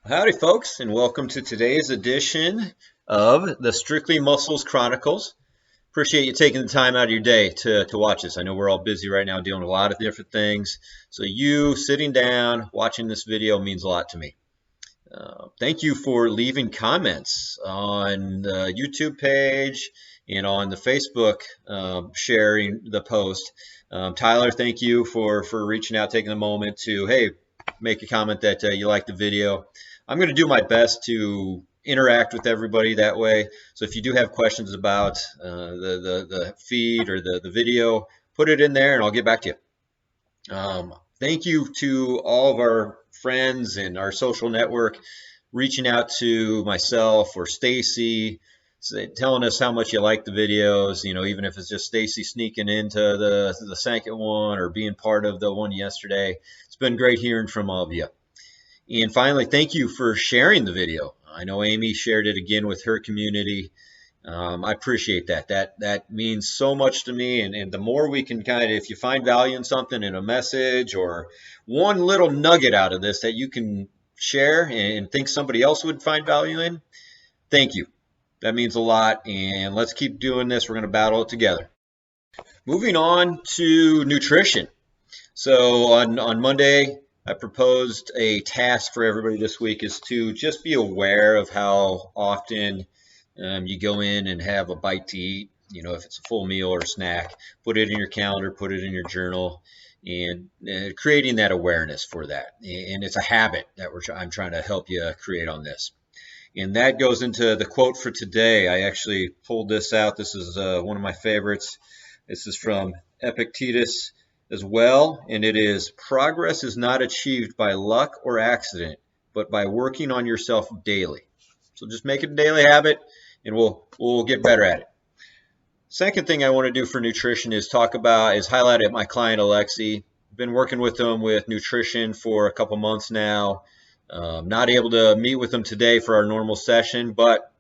Howdy, folks, and welcome to today's edition of the Strictly Muscles Chronicles. Appreciate you taking the time out of your day to watch this. I know we're all busy right now doing a lot of different things, so you sitting down watching this video means a lot to me. Thank you for leaving comments on the YouTube page and on the Facebook, sharing the post. Tyler, thank you for reaching out, taking a moment to, hey, make a comment that you like the video. I'm going to do my best to interact with everybody that way. So if you do have questions about the feed or the video, put it in there and I'll get back to you. Thank you to all of our friends and our social network reaching out to myself or Stacy, telling us how much you like the videos, even if it's just Stacy sneaking into the second one or being part of the one yesterday. It's been great hearing from all of you. And finally, thank you for sharing the video. I know Amy shared it again with her community. I appreciate that. That means so much to me. And the more we can if you find value in something, in a message or one little nugget out of this that you can share and think somebody else would find value in, thank you. That means a lot. And let's keep doing this. We're going to battle it together. Moving on to nutrition. So on Monday, I proposed a task for everybody this week is to just be aware of how often you go in and have a bite to eat, if it's a full meal or snack. Put it in your calendar, put it in your journal, and creating that awareness for that. And it's a habit that I'm trying to help you create on this. And that goes into the quote for today. I actually pulled this out. This is one of my favorites. This is from Epictetus as well, and it is, progress is not achieved by luck or accident, but by working on yourself daily. So just make it a daily habit, and we'll get better at it. Second thing I want to do for nutrition is highlight my client Alexi. Been working with him with nutrition for a couple months now. Not able to meet with him today for our normal session, but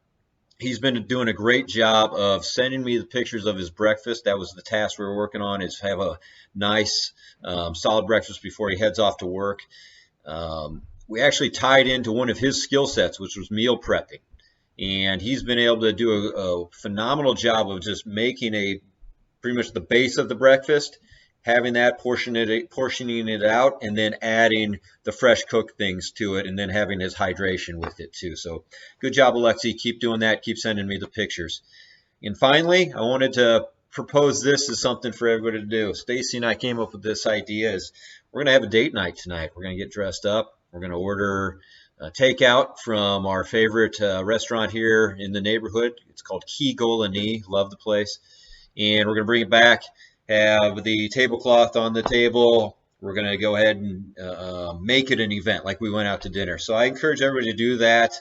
he's been doing a great job of sending me the pictures of his breakfast. That was the task we were working on, is have a nice, solid breakfast before he heads off to work. We actually tied into one of his skill sets, which was meal prepping. And he's been able to do a phenomenal job of just making pretty much the base of the breakfast, having that, portioning it out, and then adding the fresh cooked things to it, and then having his hydration with it too. So good job, Alexi. Keep doing that. Keep sending me the pictures. And finally, I wanted to propose this as something for everybody to do. Stacy and I came up with this idea is we're going to have a date night tonight. We're going to get dressed up. We're going to order takeout from our favorite restaurant here in the neighborhood. It's called Kie-Gol-Lanee. Love the place. And we're going to bring it back. Have the tablecloth on the table. We're going to go ahead and make it an event like we went out to dinner. So I encourage everybody to do that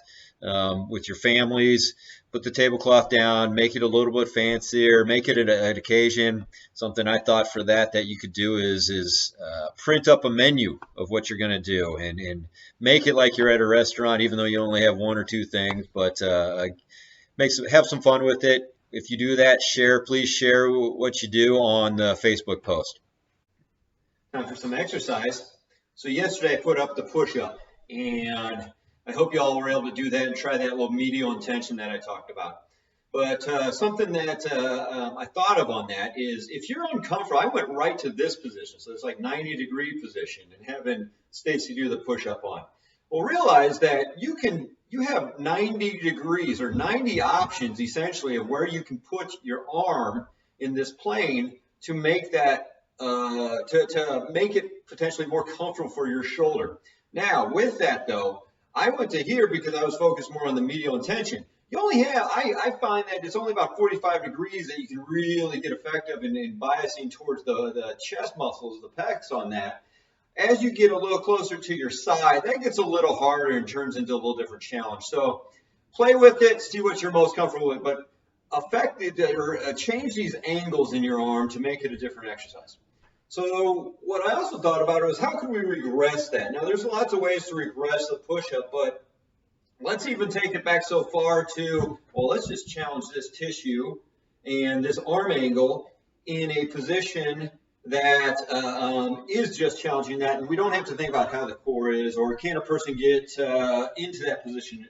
with your families. Put the tablecloth down, make it a little bit fancier, make it an occasion. Something I thought for that you could do is print up a menu of what you're going to do and make it like you're at a restaurant, even though you only have one or two things, but have some fun with it. If you do that, please share what you do on the Facebook post. Time for some exercise. So yesterday I put up the push-up, and I hope you all were able to do that and try that little medial intention that I talked about. But something that I thought of on that is, if you're uncomfortable, I went right to this position. So it's like 90-degree position, and having Stacy do the push-up on. Well, realize that you have 90 degrees or 90 options essentially of where you can put your arm in this plane to make that to make it potentially more comfortable for your shoulder. Now, with that though, I went to here because I was focused more on the medial intention. You only have, I find that it's only about 45 degrees that you can really get effective in biasing towards the chest muscles, the pecs on that. As you get a little closer to your side, that gets a little harder and turns into a little different challenge. So play with it, see what you're most comfortable with, but change these angles in your arm to make it a different exercise. So what I also thought about was, how can we regress that? Now, there's lots of ways to regress the push-up, but let's even take it back so far to, well, let's just challenge this tissue and this arm angle in a position that is just challenging that, and we don't have to think about how the core is or can a person get into that position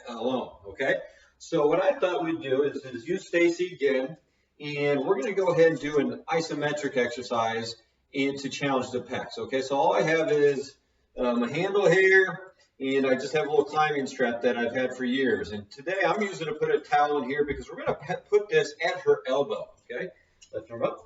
alone. Okay, so what I thought we'd do is use Stacy again, and we're going to go ahead and do an isometric exercise and to challenge the pecs. Okay, so all I have is a handle here, and I just have a little climbing strap that I've had for years. And today I'm using to put a towel in here because we're going to put this at her elbow. Okay, lift her up.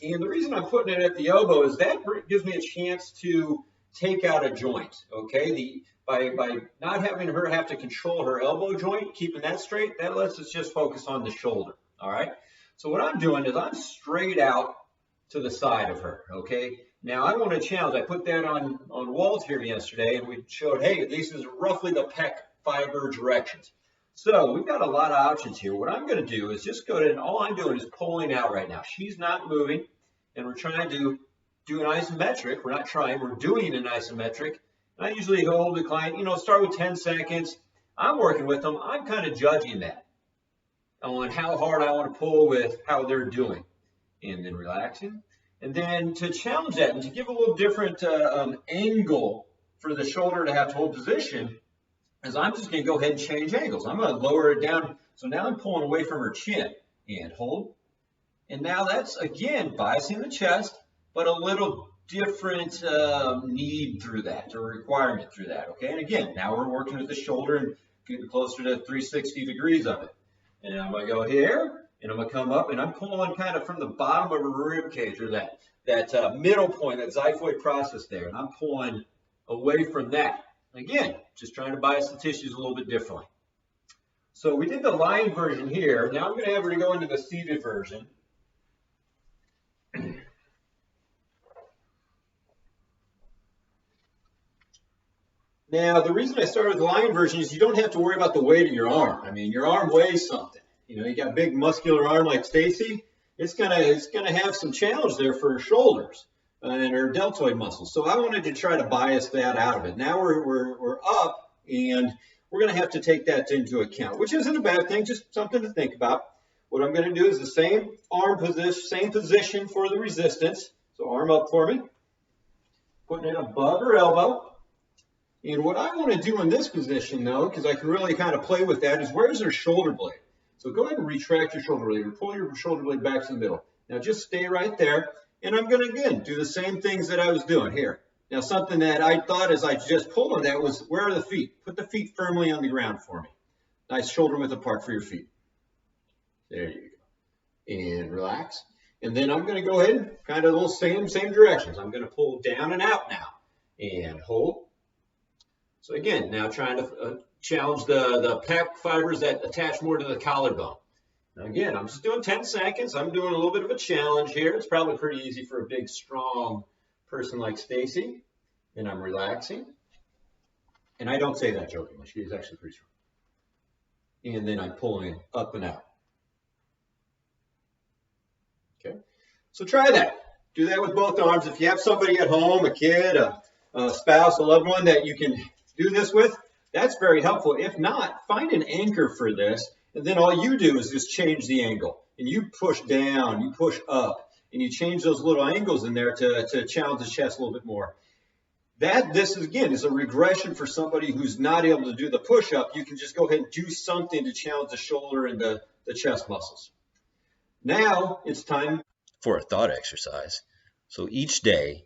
And the reason I'm putting it at the elbow is that gives me a chance to take out a joint. Okay, by not having her have to control her elbow joint, keeping that straight, that lets us just focus on the shoulder. All right. So what I'm doing is I'm straight out to the side of her. Okay. Now I want to challenge. I put that on Walt here yesterday, and we showed, hey, this is roughly the pec fiber directions. So we've got a lot of options here. What I'm going to do is just go to, and all I'm doing is pulling out right now. She's not moving, and we're trying to do an isometric. We're not trying, we're doing an isometric. And I usually hold the client, start with 10 seconds. I'm working with them. I'm kind of judging that on how hard I want to pull with how they're doing. And then relaxing. And then to challenge that and to give a little different angle for the shoulder to have to hold position, is I'm just going to go ahead and change angles. I'm going to lower it down. So now I'm pulling away from her chin and hold. And now that's, again, biasing the chest, but a little different need through that, or requirement through that. Okay, and again, now we're working with the shoulder and getting closer to 360 degrees of it. And I'm going to go here, and I'm going to come up, and I'm pulling kind of from the bottom of her rib cage, or that middle point, that xiphoid process there. And I'm pulling away from that. Again, just trying to bias the tissues a little bit differently. So we did the lying version here. Now I'm going to have her to go into the seated version. Now, the reason I started with the lying version is you don't have to worry about the weight of your arm. I mean, your arm weighs something. You got a big muscular arm like Stacy. It's gonna have some challenge there for her shoulders and her deltoid muscles. So I wanted to try to bias that out of it. Now we're up, and we're going to have to take that into account, which isn't a bad thing, just something to think about. What I'm going to do is the same arm position, same position for the resistance. So arm up for me, putting it above her elbow. And what I want to do in this position, though, because I can really kind of play with that, is where's her shoulder blade? So go ahead and retract your shoulder blade, or pull your shoulder blade back to the middle. Now just stay right there. And I'm going to, again, do the same things that I was doing here. Now, something that I thought as I just pulled on that was, where are the feet? Put the feet firmly on the ground for me. Nice shoulder width apart for your feet. There you go. And relax. And then I'm going to go ahead, kind of those same directions. I'm going to pull down and out now. And hold. So again, now trying to challenge the pec fibers that attach more to the collarbone. Now again, I'm just doing 10 seconds. I'm doing a little bit of a challenge here. It's probably pretty easy for a big, strong person like Stacy. And I'm relaxing. And I don't say that jokingly. She is actually pretty strong. And then I'm pulling up and out. Okay. So try that. Do that with both arms. If you have somebody at home, a kid, a spouse, a loved one that you can do this with, that's very helpful. If not, find an anchor for this. And then all you do is just change the angle. And you push down, you push up, and you change those little angles in there to challenge the chest a little bit more. This is a regression for somebody who's not able to do the push-up. You can just go ahead and do something to challenge the shoulder and the chest muscles. Now it's time for a thought exercise. So each day,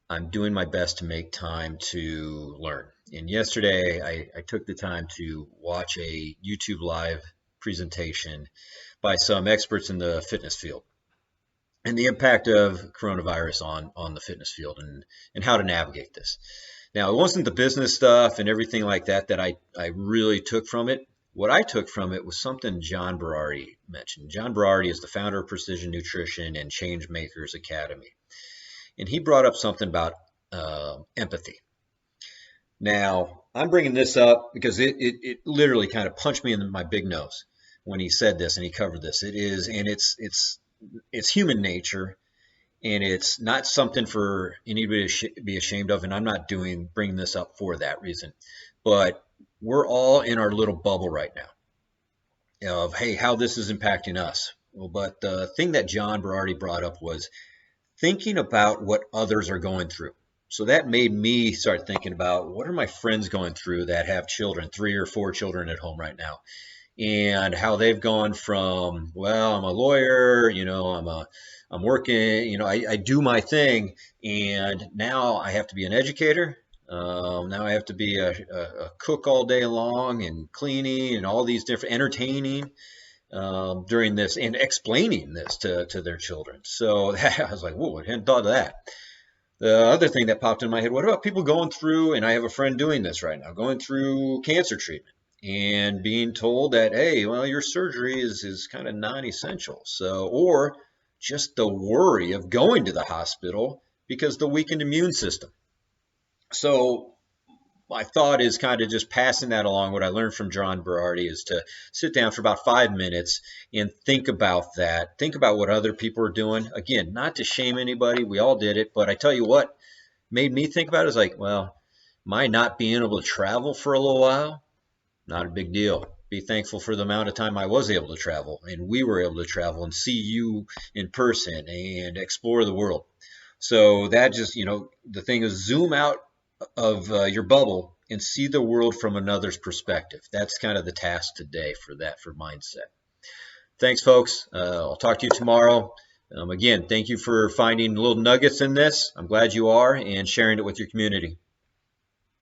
I'm doing my best to make time to learn. And yesterday, I took the time to watch a YouTube live presentation by some experts in the fitness field and the impact of coronavirus on the fitness field and how to navigate this. Now, it wasn't the business stuff and everything like that I really took from it. What I took from it was something John Berardi mentioned. John Berardi is the founder of Precision Nutrition and Change Makers Academy. And he brought up something about empathy. Now, I'm bringing this up because it literally kind of punched me in my big nose when he said this and he covered this. It's human nature, and it's not something for anybody to be ashamed of. And I'm not bringing this up for that reason. But we're all in our little bubble right now of, hey, how this is impacting us. But the thing that John Berardi brought up was thinking about what others are going through. So that made me start thinking about what are my friends going through that have children, 3 or 4 children at home right now, and how they've gone from, well, I'm a lawyer, I'm working, I do my thing, and now I have to be an educator. Now I have to be a cook all day long and cleaning and all these different entertaining during this and explaining this to their children. So I was like, whoa, I hadn't thought of that. The other thing that popped in my head, what about people going through, and I have a friend doing this right now, going through cancer treatment and being told that, hey, well, your surgery is kind of non-essential. So, or just the worry of going to the hospital because the weakened immune system. So my thought is kind of just passing that along. What I learned from John Berardi is to sit down for about 5 minutes and think about that. Think about what other people are doing. Again, not to shame anybody. We all did it. But I tell you what made me think about it is like, well, my not being able to travel for a little while, not a big deal. Be thankful for the amount of time I was able to travel and we were able to travel and see you in person and explore the world. So that just, the thing is zoom out of your bubble and see the world from another's perspective. That's kind of the task today for mindset. Thanks, folks. I'll talk to you tomorrow. Again, thank you for finding little nuggets in this. I'm glad you are and sharing it with your community.